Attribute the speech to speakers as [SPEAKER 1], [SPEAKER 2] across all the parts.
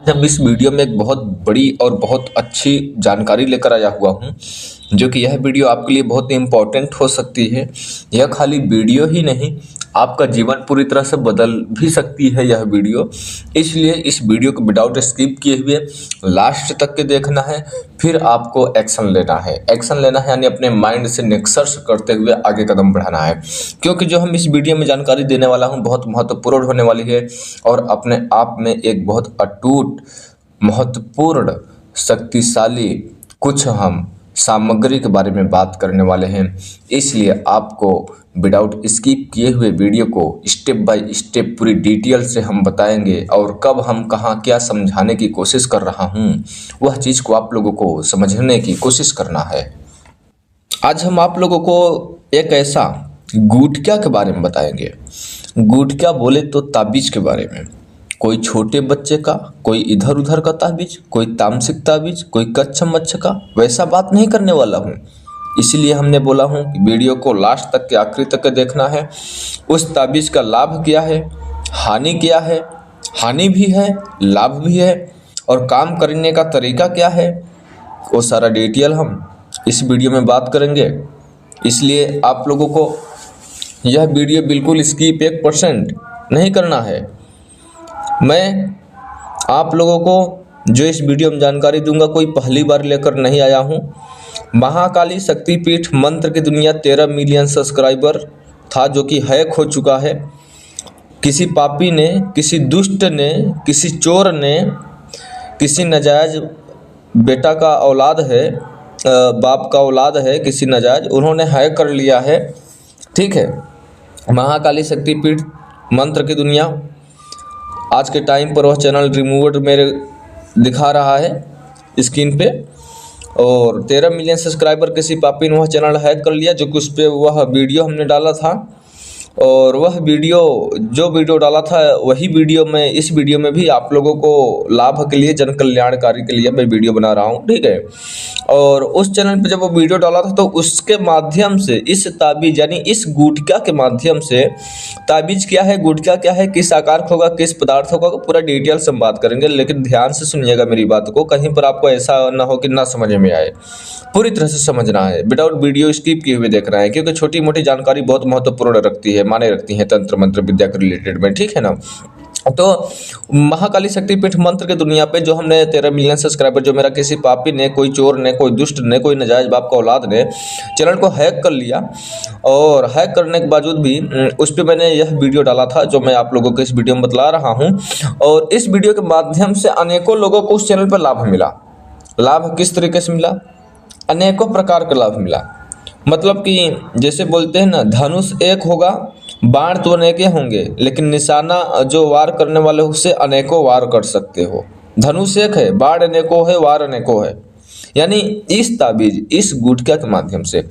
[SPEAKER 1] हम इस वीडियो में एक बहुत बड़ी और बहुत अच्छी जानकारी लेकर आया हुआ हूँ, जो कि यह वीडियो आपके लिए बहुत इम्पोर्टेंट हो सकती है। यह खाली वीडियो ही नहीं, आपका जीवन पूरी तरह से बदल भी सकती है यह वीडियो। इसलिए इस वीडियो को विदाउट स्किप किए हुए लास्ट तक के देखना है, फिर आपको एक्शन लेना है। एक्शन लेना है यानी अपने माइंड से निष्कर्ष करते हुए आगे कदम बढ़ाना है, क्योंकि जो हम इस वीडियो में जानकारी देने वाला हूँ बहुत महत्वपूर्ण होने वाली है और अपने आप में एक बहुत अटूट, महत्वपूर्ण, शक्तिशाली कुछ हम सामग्री के बारे में बात करने वाले हैं। इसलिए आपको विदाउट स्किप किए हुए वीडियो को स्टेप बाय स्टेप पूरी डिटेल से हम बताएंगे और कब हम कहाँ क्या समझाने की कोशिश कर रहा हूँ, वह चीज़ को आप लोगों को समझने की कोशिश करना है। आज हम आप लोगों को एक ऐसा गुटखा के बारे में बताएंगे। गुटखा बोले तो ताबीज के बारे में। कोई छोटे बच्चे का, कोई इधर उधर का ताबीज, कोई तामसिक ताबीज, कोई कच्छ मच्छ का, वैसा बात नहीं करने वाला हूँ। इसीलिए हमने बोला हूँ कि वीडियो को लास्ट तक के आखिरी तक के देखना है। उस ताबीज का लाभ क्या है, हानि क्या है, हानि भी है, लाभ भी है, और काम करने का तरीका क्या है, वो सारा डिटेल हम इस वीडियो में बात करेंगे। इसलिए आप लोगों को यह वीडियो बिल्कुल स्किप 1% नहीं करना है। मैं आप लोगों को जो इस वीडियो में जानकारी दूंगा कोई पहली बार लेकर नहीं आया हूं। महाकाली शक्तिपीठ मंत्र की दुनिया 13 मिलियन सब्सक्राइबर था, जो कि हैक हो चुका है। किसी पापी ने, किसी दुष्ट ने, किसी चोर ने, किसी नाजायज बेटा का औलाद है, बाप का औलाद है, किसी नाजायज, उन्होंने हैक कर लिया है। ठीक है, महाकाली शक्तिपीठ मंत्र की दुनिया आज के टाइम पर वह चैनल रिमूव्ड मेरे दिखा रहा है स्क्रीन पे, और 13 मिलियन सब्सक्राइबर किसी पापी ने वह चैनल हैक कर लिया, जो कि उस पर वह वीडियो हमने डाला था। और वह वीडियो, जो वीडियो डाला था वही वीडियो मैं इस वीडियो में भी आप लोगों को लाभ के लिए, जन कल्याणकारी के लिए मैं वीडियो बना रहा हूँ। ठीक है, और उस चैनल पे जब वो वीडियो डाला था तो उसके माध्यम से इस ताबीज यानी इस गुटखा के माध्यम से, ताबीज क्या है, गुटखा क्या है, किस आकार का होगा, किस पदार्थ होगा, पूरा डिटेल से हम बात करेंगे। लेकिन ध्यान से सुनिएगा मेरी बात को, कहीं पर आपको ऐसा ना हो कि ना समझ में आए। पूरी तरह से समझना है, विदाउट वीडियो स्किप किए हुए देखना है, क्योंकि छोटी मोटी जानकारी बहुत महत्वपूर्ण रखती है, माने रखती है तंत्र मंत्र विद्या के रिलेटेड में। ठीक है ना। तो महाकाली शक्तिपीठ मंत्र के दुनिया पे जो हमने 13 मिलियन सब्सक्राइबर, जो मेरा किसी पापी ने, कोई चोर ने, कोई दुष्ट ने, कोई नाजायज बाप का औलाद ने चैनल को हैक कर लिया, और हैक करने के बावजूद भी उस पर मैंने यह वीडियो डाला था जो मैं आप लोगों को इस वीडियो में बतला रहा हूँ। और इस वीडियो के माध्यम से अनेकों लोगों को उस चैनल पर लाभ मिला। लाभ किस तरीके से मिला? अनेकों प्रकार का लाभ मिला। मतलब कि जैसे बोलते हैं ना, धनुष एक होगा, बाण तो अनेके होंगे, लेकिन निशाना जो वार करने वाले उससे अनेकों वार कर सकते हो। धनुष एक है, बाण अनेकों है, वार अनेकों है। यानी इस ताबीज, इस गुटखा के माध्यम से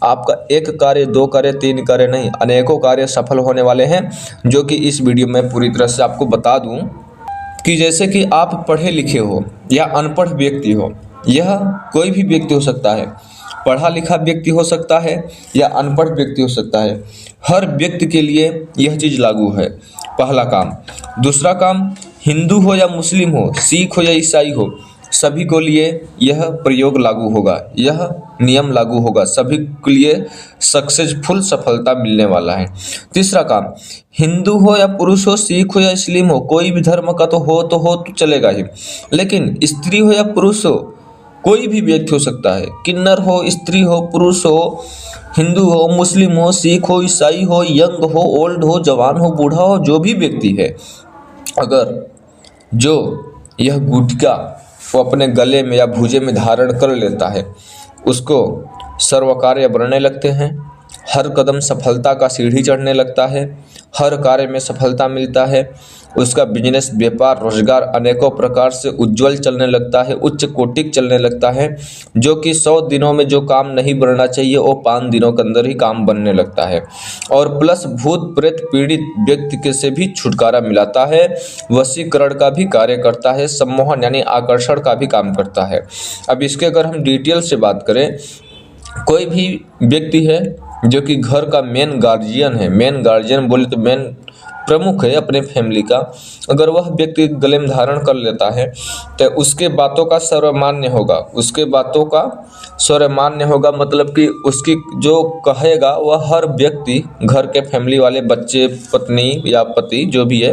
[SPEAKER 1] आपका एक कार्य, 2 कार्य, 3 कार्य नहीं, अनेकों कार्य सफल होने वाले हैं, जो कि इस वीडियो में पूरी तरह से आपको बता दूं। कि जैसे कि आप पढ़े लिखे हो या अनपढ़ व्यक्ति हो, यह कोई भी व्यक्ति हो सकता है, पढ़ा लिखा व्यक्ति हो सकता है या अनपढ़ व्यक्ति हो सकता है, हर व्यक्ति के लिए यह चीज़ लागू है। पहला काम। दूसरा काम, हिंदू हो या मुस्लिम हो, सिख हो या ईसाई हो, सभी को लिए यह प्रयोग लागू होगा, यह नियम लागू होगा, सभी के लिए सक्सेसफुल सफलता मिलने वाला है। तीसरा काम, हिंदू हो या पुरुष हो, सिख हो या मुस्लिम हो, कोई भी धर्म का तो चलेगा ही, लेकिन स्त्री हो या पुरुष हो, कोई भी व्यक्ति हो सकता है, किन्नर हो, स्त्री हो, पुरुष हो, हिंदू हो, मुस्लिम हो, सिख हो, ईसाई हो, यंग हो, ओल्ड हो, जवान हो, बूढ़ा हो, जो भी व्यक्ति है, अगर जो यह गुटखा वो अपने गले में या भुजे में धारण कर लेता है, उसको सर्व कार्य बनने लगते हैं, हर कदम सफलता का सीढ़ी चढ़ने लगता है, हर कार्य में सफलता मिलता है, उसका बिजनेस, व्यापार, रोजगार अनेकों प्रकार से उज्जवल चलने लगता है, उच्च कोटिक चलने लगता है, जो कि 100 दिनों में जो काम नहीं बनना चाहिए वो 5 दिनों के अंदर ही काम बनने लगता है। और प्लस भूत प्रेत पीड़ित व्यक्ति के से भी छुटकारा मिलाता है, वशीकरण का भी कार्य करता है, सम्मोहन यानी आकर्षण का भी काम करता है। अब इसके अगर हम डिटेल से बात करें, कोई भी व्यक्ति है जो कि घर का मेन गार्जियन है, मेन गार्जियन बोले तो मेन प्रमुख है अपने फैमिली का, अगर वह व्यक्ति गले में धारण कर लेता है तो उसके बातों का सर्वमान्य होगा। उसके बातों का सर्वमान्य होगा मतलब कि उसकी जो कहेगा वह हर व्यक्ति, घर के फैमिली वाले, बच्चे, पत्नी या पति जो भी है,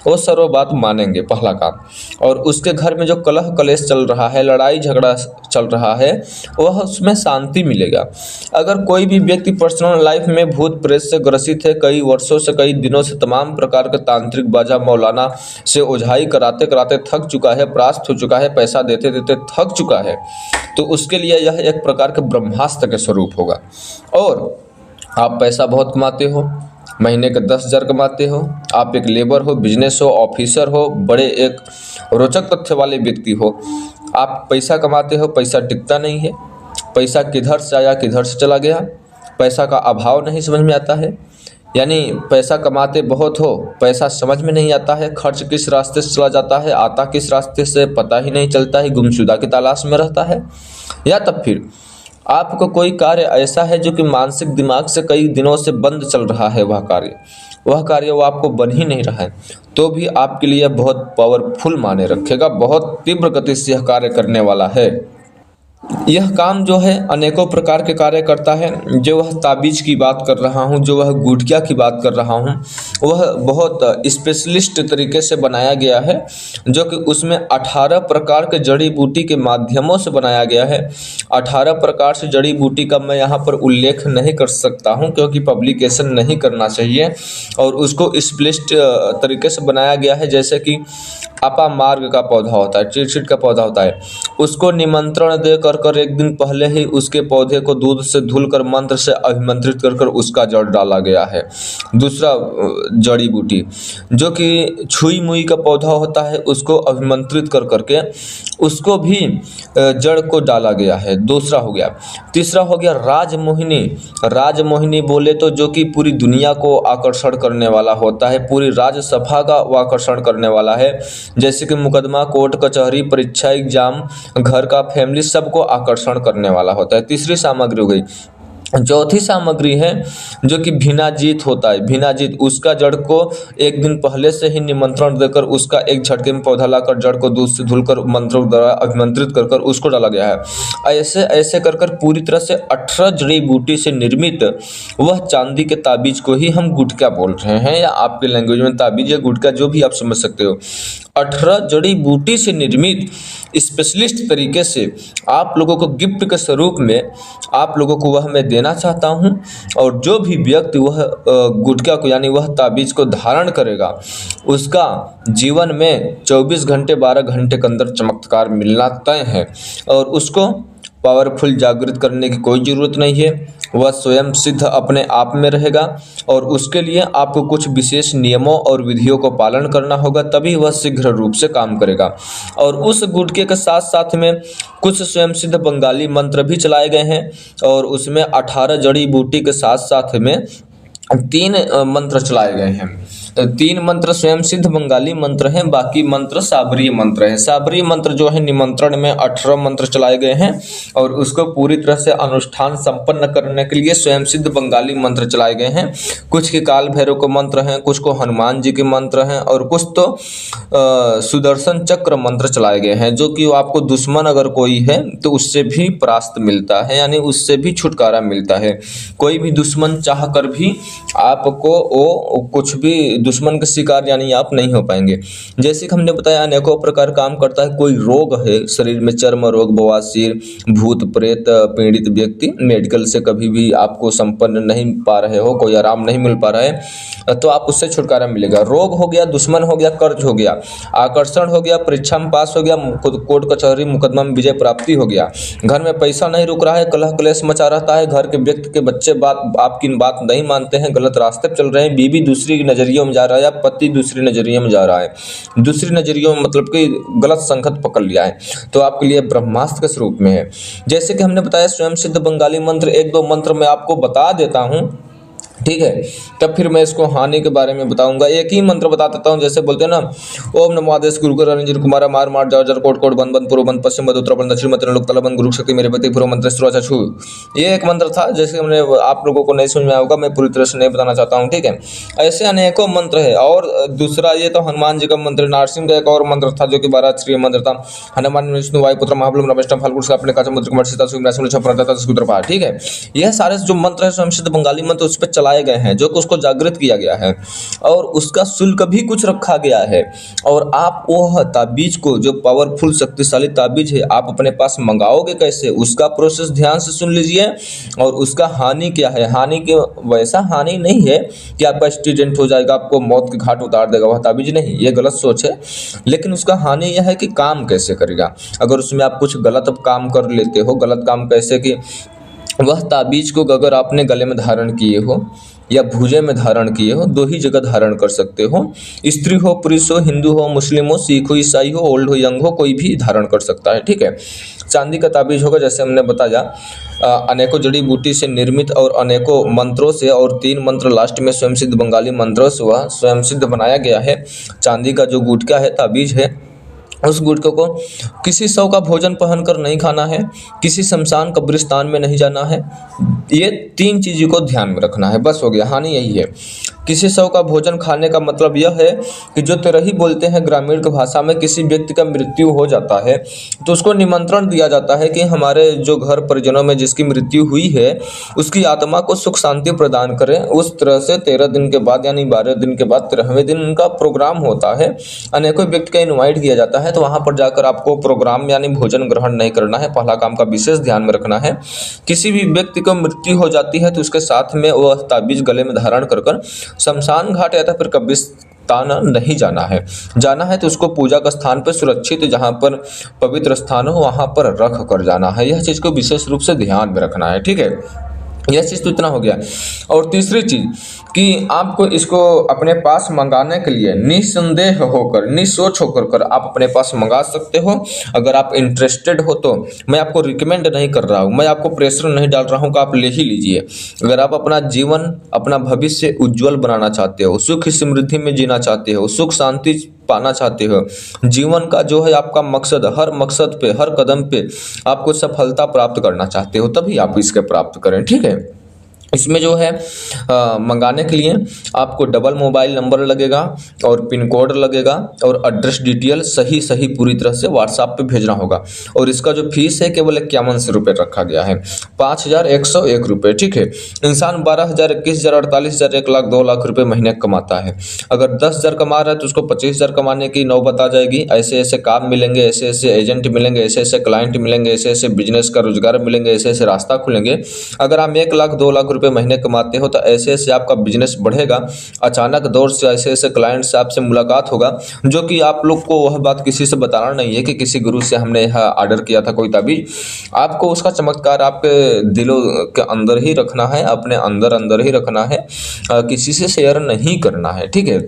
[SPEAKER 1] वो सर्व बात मानेंगे, पहला काम। और उसके घर में जो कलह कलेश चल रहा है, लड़ाई झगड़ा चल रहा है, वह उसमें शांति मिलेगा। अगर कोई भी व्यक्ति पर्सनल लाइफ में भूत प्रेत से ग्रसित है, कई वर्षों से, कई दिनों से तमाम प्रकार के तांत्रिक बाजा मौलाना से ओझाई कराते कराते थक चुका है, परास्त हो चुका है, पैसा देते देते थक चुका है, तो उसके लिए यह एक प्रकार के ब्रह्मास्त्र के स्वरूप होगा। और आप पैसा बहुत कमाते हो, महीने के 10,000 कमाते हो, आप एक लेबर हो, बिजनेस हो, ऑफिसर हो, बड़े एक रोचक तथ्य वाले व्यक्ति हो, आप पैसा कमाते हो, पैसा टिकता नहीं है, पैसा किधर से आया किधर से चला गया, पैसा का अभाव नहीं समझ में आता है। यानी पैसा कमाते बहुत हो, पैसा समझ में नहीं आता है, खर्च किस रास्ते से चला जाता है, आता किस रास्ते से पता ही नहीं चलता है, गुमशुदा की तलाश में रहता है। या तब फिर आपको कोई कार्य ऐसा है जो कि मानसिक दिमाग से कई दिनों से बंद चल रहा है, वह कार्य वो आपको बन ही नहीं रहा है, तो भी आपके लिए बहुत पावरफुल माने रखेगा, बहुत तीव्र गति से यह कार्य करने वाला है। यह काम जो है अनेकों प्रकार के कार्य करता है। जो वह ताबीज की बात कर रहा हूँ, जो वह गुटकिया की बात कर रहा हूँ, वह बहुत स्पेशलिस्ट तरीके से बनाया गया है, जो कि उसमें 18 प्रकार के जड़ी बूटी के माध्यमों से बनाया गया है। 18 प्रकार से जड़ी बूटी का मैं यहाँ पर उल्लेख नहीं कर सकता हूँ क्योंकि पब्लिकेशन नहीं करना चाहिए, और उसको स्पेशलिस्ट तरीके से बनाया गया है। जैसे कि आपा मार्ग का पौधा होता है, चिड़चिड़ का पौधा होता है, उसको निमंत्रण दे कर एक दिन पहले ही उसके पौधे को दूध से धुलकर मंत्र से अभिमंत्रित कर उसका जड़ डाला गया है। दूसरा जड़ी बूटी जो कि छुई मुई का पौधा होता है, उसको अभिमंत्रित कर करके उसको भी जड़ को डाला गया है, दूसरा हो गया। तीसरा हो गया राजमोहिनी। राजमोहिनी बोले तो जो कि पूरी दुनिया को आकर्षण करने वाला होता है, पूरी राजसभा का वो आकर्षण करने वाला है। जैसे कि मुकदमा, कोर्ट कचहरी, परीक्षा, एग्जाम, घर का, फैमिली, सबको आकर्षण करने वाला होता है। तीसरी सामग्री हो गई। चौथी सामग्री है जो कि भिनाजीत होता है। भिनाजीत उसका जड़ को एक दिन पहले से ही निमंत्रण देकर उसका एक झटके में पौधा लाकर जड़ को दूध से धुलकर मंत्रों द्वारा अभिमंत्रित कर उसको डाला गया है। ऐसे ऐसे कर पूरी तरह से 18 जड़ी बूटी से निर्मित वह चांदी के ताबीज को ही हम गुटका बोल रहे हैं, या आपके लैंग्वेज में ताबीज या गुटका जो भी आप समझ सकते हो। 18 जड़ी बूटी से निर्मित स्पेशलिस्ट तरीके से आप लोगों को गिफ्ट के स्वरूप में आप लोगों को वह मैं देना चाहता हूं। और जो भी व्यक्ति वह गुटका को यानी वह ताबीज को धारण करेगा, उसका जीवन में 24 घंटे 12 घंटे के अंदर चमत्कार मिलना तय है, और उसको पावरफुल जागृत करने की कोई ज़रूरत नहीं है। वह स्वयं सिद्ध अपने आप में रहेगा, और उसके लिए आपको कुछ विशेष नियमों और विधियों को पालन करना होगा, तभी वह शीघ्र रूप से काम करेगा। और उस गुटके के साथ साथ में कुछ स्वयं सिद्ध बंगाली मंत्र भी चलाए गए हैं, और उसमें 18 जड़ी बूटी के साथ साथ में 3 मंत्र चलाए गए हैं। 3 मंत्र स्वयं सिद्ध बंगाली मंत्र हैं, बाकी मंत्र साबरीय मंत्र हैं। साबरीय मंत्र जो है निमंत्रण में 18 मंत्र चलाए गए हैं, और उसको पूरी तरह से अनुष्ठान संपन्न करने के लिए स्वयं सिद्ध बंगाली मंत्र चलाए गए हैं। कुछ के काल भैरव के मंत्र हैं, कुछ को हनुमान जी के मंत्र हैं, और कुछ तो सुदर्शन चक्र मंत्र चलाए गए हैं, जो कि आपको दुश्मन अगर कोई है तो उससे भी परास्त मिलता है, यानी उससे भी छुटकारा मिलता है। कोई भी दुश्मन चाह कर भी आपको वो कुछ भी दुश्मन के शिकार यानी आप नहीं हो पाएंगे। जैसे कि हमने बताया अनेकों प्रकार काम करता है। कोई रोग है शरीर में, चर्म रोग, बवासीर, भूत प्रेत पीड़ित व्यक्ति मेडिकल से कभी भी आपको संपन्न नहीं पा रहे हो, कोई आराम नहीं मिल पा रहा है, तो आप उससे छुटकारा मिलेगा। रोग हो गया, दुश्मन हो गया, कर्ज हो गया, आकर्षण हो गया, परीक्षा में पास हो गया, कोर्ट कचहरी मुकदमा में विजय प्राप्ति हो गया, घर में पैसा नहीं रुक रहा है, कलह कलेश मचा रहता है, घर के व्यक्ति के बच्चे आपकी बात नहीं मानते हैं, गलत रास्ते पर चल रहे हैं, बीवी दूसरी नजरियों में जा रहा है, या पति दूसरी नजरियों में जा रहा है, दूसरी नजरियों में मतलब कि गलत संगत पकड़ लिया है, तो आपके लिए ब्रह्मास्त्र के स्वरूप में है। जैसे कि हमने बताया स्वयं सिद्ध बंगाली मंत्र, 1-2 मंत्र मैं आपको बता देता हूं। ठीक है। तब फिर मैं इसको हानि के बारे में बताऊंगा। एक ही मंत्र बता देता हूँ, जैसे बोलते हैं ना, ओम नमो आदेश गुरु गुरु रंजन कुमार मार मार जर जर कोट कोट बंद बंद पूर्व बंद पश्चिम बंद उत्तर बंद दक्षिण मध्य लोक तल बंद गुरु शक्ति मेरे पति पूर्व मंत्र स्रोचा छू। ये एक मंत्र था, जैसे हमने आप लोगों को नहीं समझ में आया होगा, मैं पूरी तरह से नहीं बताना चाहता हूँ, ठीक है। ऐसे अनेकों मंत्र है। और दूसरा ये तो हनुमान जी का मंत्र, नारसिंह का एक और मंत्र था जो कि 12 अक्षरीय मंत्र था। हनुमान विष्णु वायुपुत्र महाबलम रमेश फाल्गुन अपने का समुद्र कुमार सीता सुग्रह, ठीक है। यह सारे जो मंत्र है स्वयं सिद्ध बंगाली मंत्र उस पर चलाए गए हैं, जो कि उसको जागृत किया गया है और उसका शुल्क भी कुछ रखा गया है। और आप वह ताबीज को, जो पावरफुल शक्तिशाली ताबीज है, आप अपने पास मंगाओगे कैसे, उसका प्रोसेस ध्यान से सुन लीजिए। और उसका हानि क्या है, हानि के वैसा हानि नहीं है कि आपका एक्सीडेंट हो जाएगा, आपको मौत के घाट उतार देगा, वह ताबीज नहीं, ये गलत सोच है। लेकिन उसका हानि यह है कि काम कैसे करेगा। अगर उसमें आप कुछ गलत काम कर लेते हो, गलत काम कैसे कि वह ताबीज को अगर आपने गले में धारण किए हो या भुजे में धारण किए हो, दो ही जगह धारण कर सकते हो। स्त्री हो, पुरुष हो, हिंदू हो, मुस्लिम हो, सिख हो, ईसाई हो, ओल्ड हो, यंग हो, कोई भी धारण कर सकता है, ठीक है। चांदी का ताबीज होगा, जैसे हमने बताया, अनेकों जड़ी बूटी से निर्मित और अनेकों मंत्रों से, और 3 मंत्र लास्ट में स्वयं सिद्ध बंगाली मंत्रों से वह स्वयं सिद्ध बनाया गया है। चांदी का जो गुटका है, ताबीज है, उस गुटके को किसी शव का भोजन पहनकर नहीं खाना है, किसी शमशान कब्रिस्तान में नहीं जाना है। ये 3 चीज़ों को ध्यान में रखना है, बस हो गया। हानि यही है। किसी शव का भोजन खाने का मतलब यह है कि जो तिरही बोलते हैं ग्रामीण की भाषा में, किसी व्यक्ति का मृत्यु हो जाता है तो उसको निमंत्रण दिया जाता है कि हमारे जो घर परिजनों में जिसकी मृत्यु हुई है उसकी आत्मा को सुख शांति प्रदान करें। उस तरह से 13 दिन के बाद यानी 12 दिन के बाद 13वें दिन उनका प्रोग्राम होता है। अनेकों व्यक्ति का इन्वाइट किया जाता है, तो वहाँ पर जाकर आपको प्रोग्राम यानी भोजन ग्रहण नहीं करना है। पहला काम का विशेष ध्यान में रखना है। किसी भी व्यक्ति को मृत्यु हो जाती है तो उसके साथ में वह ताबीज गले में धारण कर शमशान घाट या फिर कब्रिस्तान नहीं जाना है। जाना है तो उसको पूजा का स्थान पर सुरक्षित, जहाँ पर पवित्र स्थान हो, वहाँ पर रख कर जाना है। यह चीज़ को विशेष रूप से ध्यान में रखना है, ठीक है। यह चीज़ तो इतना हो गया। और तीसरी चीज़ कि आपको इसको अपने पास मंगाने के लिए निसंदेह होकर, निसोच होकर कर आप अपने पास मंगा सकते हो। अगर आप इंटरेस्टेड हो तो मैं आपको रिकमेंड नहीं कर रहा हूँ, मैं आपको प्रेशर नहीं डाल रहा हूँ कि आप ले ही लीजिए। अगर आप अपना जीवन, अपना भविष्य उज्जवल बनाना चाहते हो, सुख समृद्धि में जीना चाहते हो, सुख शांति पाना चाहते हो, जीवन का जो है आपका मकसद, हर मकसद पे, हर कदम पे आपको सफलता प्राप्त करना चाहते हो, तभी आप इसके प्राप्त करें, ठीक है। इसमें जो है मंगाने के लिए आपको डबल मोबाइल नंबर लगेगा और पिन कोड लगेगा और एड्रेस डिटेल सही पूरी तरह से व्हाट्सएप पे भेजना होगा। और इसका जो फीस है केवल 51 रुपये रखा गया है, 5101 रुपये, ठीक है। इंसान 12,000, 21,000, 48,000, 1 लाख, 2 लाख रुपये महीने कमाता है। अगर 10,000 कमा रहा है तो उसको 25,000 कमाने की नौबत आ जाएगी। ऐसे ऐसे काम मिलेंगे, ऐसे ऐसे एजेंट मिलेंगे, ऐसे ऐसे क्लाइंट मिलेंगे, ऐसे ऐसे बिजनेस का रोजगार मिलेंगे, ऐसे ऐसे रास्ता खुलेंगे। अगर आप 1 लाख 2 लाख रुपए महीने कमाते हो तो ऐसे ऐसे आपका बिजनेस बढ़ेगा। अचानक दौर से ऐसे ऐसे क्लाइंट से आपसे मुलाकात होगा, जो कि आप लोग को वह बात किसी से बताना नहीं है कि किसी गुरु से हमने यह ऑर्डर किया था कोई ताबीज। आपको उसका चमत्कार आपके दिलों के अंदर ही रखना है, अपने अंदर ही रखना है, किसी से शेयर नहीं करना है, ठीक है।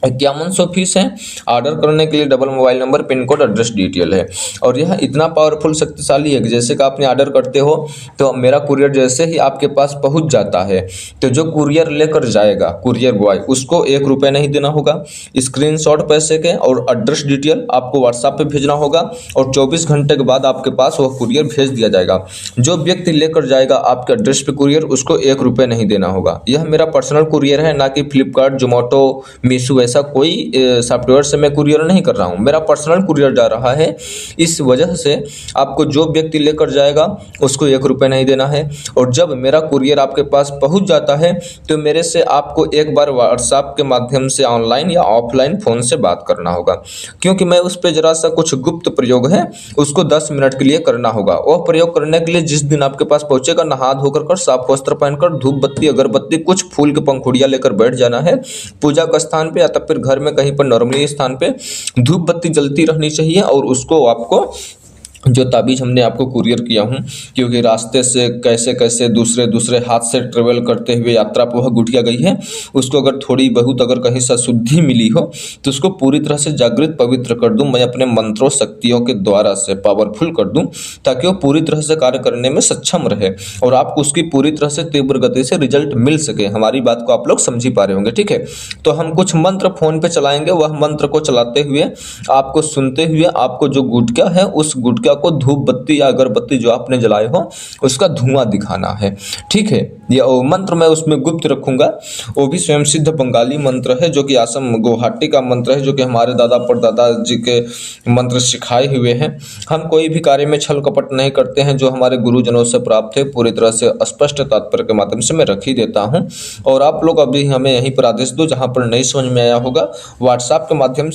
[SPEAKER 1] 5100 फीस है। ऑर्डर करने के लिए double mobile number, pin code, address detail है। और यह इतना पावरफुल शक्तिशाली है कि जैसे कि आपने ऑर्डर करते हो तो मेरा कुरियर जैसे ही आपके पास पहुंच जाता है तो जो कुरियर लेकर जाएगा, कुरियर बॉय, उसको 1 रुपये नहीं देना होगा। स्क्रीनशॉट पैसे के और एड्रेस डिटेल आपको व्हाट्सएप पे भेजना होगा और 24 घंटे के बाद आपके पास वह कुरियर भेज दिया जाएगा। जो व्यक्ति लेकर जाएगा आपके एड्रेस पे कुरियर, उसको 1 रुपये नहीं देना होगा। यह मेरा पर्सनल कुरियर है, ना कि फ्लिपकार्ट, जोमेटो, मीशो, ऐसा कोई सॉफ्टवेयर से मैं कुरियर नहीं कर रहा हूं। मेरा पर्सनल कुरियर जा रहा है। इस वजह से आपको जो व्यक्ति लेकर जाएगा उसको 1 रुपये नहीं देना है। और जब मेरा कुरियर आपके पास पहुंच जाता है तो मेरे से आपको एक बार व्हाट्सएप के माध्यम से ऑनलाइन या ऑफलाइन फ़ोन से बात करना होगा, क्योंकि मैं उस पर जरा सा कुछ गुप्त प्रयोग है, उसको 10 मिनट के लिए करना होगा। वह प्रयोग करने के लिए जिस दिन आपके पास पहुंचेगा, नहा धोकर कर, साफ वस्त्र पहनकर, धूप बत्ती अगरबत्ती, कुछ फूल के पंखुड़ियाँ लेकर बैठ जाना है पूजा का स्थान पे, या तब फिर घर में कहीं पर नॉर्मली स्थान पे धूप बत्ती जलती रहनी चाहिए। और उसको आपको जो ताबीज़ हमने आपको कुरियर किया हूँ, क्योंकि रास्ते से कैसे कैसे दूसरे दूसरे हाथ से ट्रेवल करते हुए यात्रा पर वह गुठिया गई है, उसको अगर थोड़ी बहुत अगर कहीं से अशुद्धि मिली हो तो उसको पूरी तरह से जागृत पवित्र कर दूं मैं अपने मंत्रों शक्तियों के द्वारा से पावरफुल कर दूं, ताकि वो पूरी तरह से कार्य करने में सक्षम रहे और आपको उसकी पूरी तरह से तीव्र गति से रिजल्ट मिल सके। हमारी बात को आप लोग समझ ही पा रहे होंगे, ठीक है। तो हम कुछ मंत्र फोन पे चलाएंगे, वह मंत्र को चलाते हुए आपको सुनते हुए आपको जो गुटका है उस गुटका को धूप बत्ती या अगरबत्ती जो आपने जलाए हो उसका धुआं दिखाना है, ठीक है। ये मंत्र मैं उसमें गुप्त रखूंगा, वो भी स्वयं सिद्ध बंगाली मंत्र है जो कि आसम गुवाहाटी का मंत्र है, जो कि हमारे दादा परदादा जी के मंत्र सिखाए हुए हैं। हम कोई भी कार्य में छल कपट नहीं करते हैं, जो हमारे गुरुजनों से प्राप्त है पूरी तरह से स्पष्ट तात्पर्य के माध्यम से मैं रख ही देता हूँ। और आप लोग अभी हमें यहीं पर आदेश दो, जहाँ पर नहीं समझ में आया होगा व्हाट्सएप के माध्यम से